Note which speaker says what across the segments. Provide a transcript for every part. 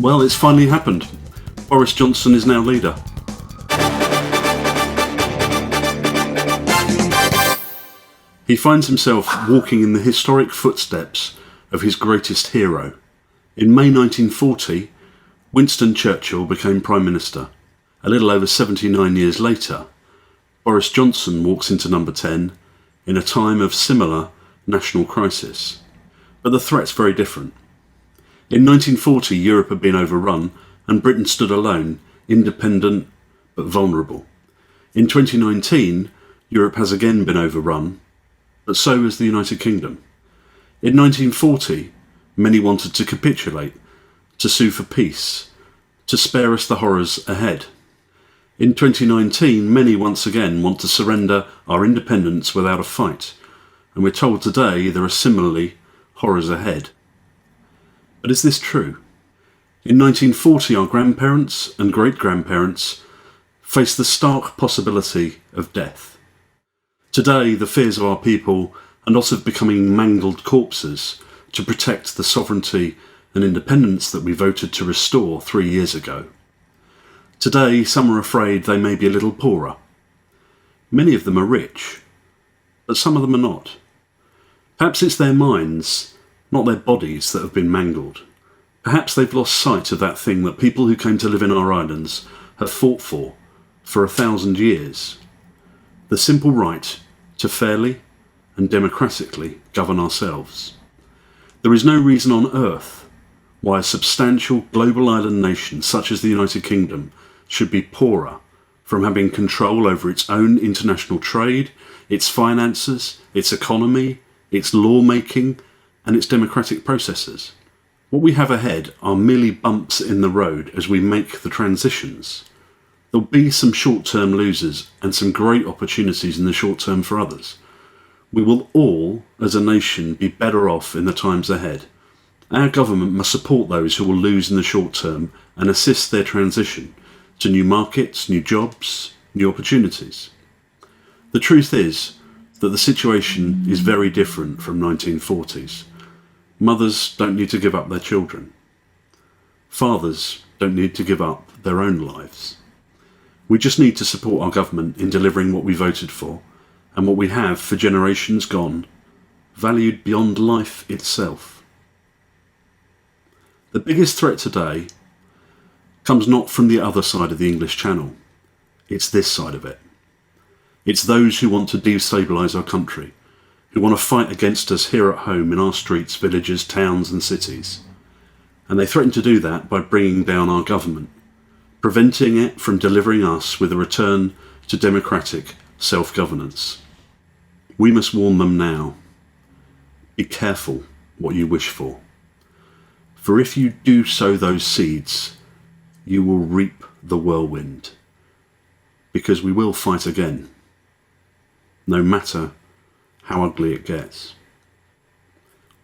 Speaker 1: Well, it's finally happened. Boris Johnson is now leader. He finds himself walking in the historic footsteps of his greatest hero. In May 1940, Winston Churchill became Prime Minister. A little over 79 years later, Boris Johnson walks into number 10 in a time of similar national crisis. But the threat's very different. In 1940, Europe had been overrun and Britain stood alone, independent but vulnerable. In 2019, Europe has again been overrun, but so has the United Kingdom. In 1940, many wanted to capitulate, to sue for peace, to spare us the horrors ahead. In 2019, many once again want to surrender our independence without a fight, and we're told today there are similarly horrors ahead. But is this true? In 1940, our grandparents and great-grandparents faced the stark possibility of death. Today, the fears of our people are not of becoming mangled corpses to protect the sovereignty and independence that we voted to restore 3 years ago. Today, some are afraid they may be a little poorer. Many of them are rich, but some of them are not. Perhaps it's their minds, not their bodies, that have been mangled. Perhaps they've lost sight of that thing that people who came to live in our islands have fought for 1,000 years. The simple right to fairly and democratically govern ourselves. There is no reason on earth why a substantial global island nation such as the United Kingdom should be poorer from having control over its own international trade, its finances, its economy, its lawmaking, and its democratic processes. What we have ahead are merely bumps in the road as we make the transitions. There'll be some short-term losers and some great opportunities in the short term for others. We will all, as a nation, be better off in the times ahead. Our government must support those who will lose in the short term and assist their transition to new markets, new jobs, new opportunities. The truth is that the situation is very different from 1940s. Mothers don't need to give up their children. Fathers don't need to give up their own lives. We just need to support our government in delivering what we voted for and what we have for generations gone, valued beyond life itself. The biggest threat today comes not from the other side of the English Channel. It's this side of it. It's those who want to destabilise our country, who want to fight against us here at home in our streets, villages, towns and cities. And they threaten to do that by bringing down our government, preventing it from delivering us with a return to democratic self-governance. We must warn them now. Be careful what you wish for. For if you do sow those seeds, you will reap the whirlwind. Because we will fight again, no matter how ugly it gets.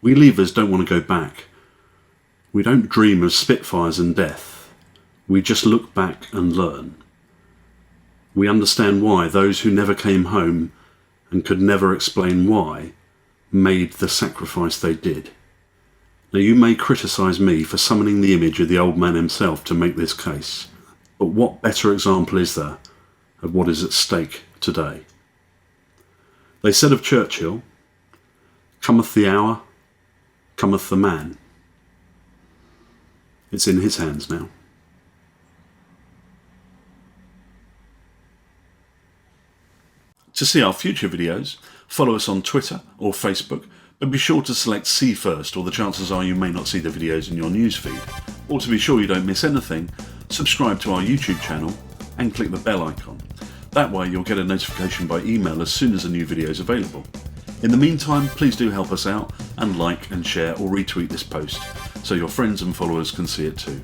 Speaker 1: We Leavers don't want to go back. We don't dream of Spitfires and death. We just look back and learn. We understand why those who never came home and could never explain why made the sacrifice they did. Now you may criticise me for summoning the image of the old man himself to make this case, but what better example is there of what is at stake today? They said of Churchill, "Cometh the hour, cometh the man." It's in his hands now. To see our future videos, follow us on Twitter or Facebook, but be sure to select See First, or the chances are you may not see the videos in your newsfeed. Or to be sure you don't miss anything, subscribe to our YouTube channel and click the bell icon. That way you'll get a notification by email as soon as a new video is available. In the meantime, please do help us out and like and share or retweet this post so your friends and followers can see it too.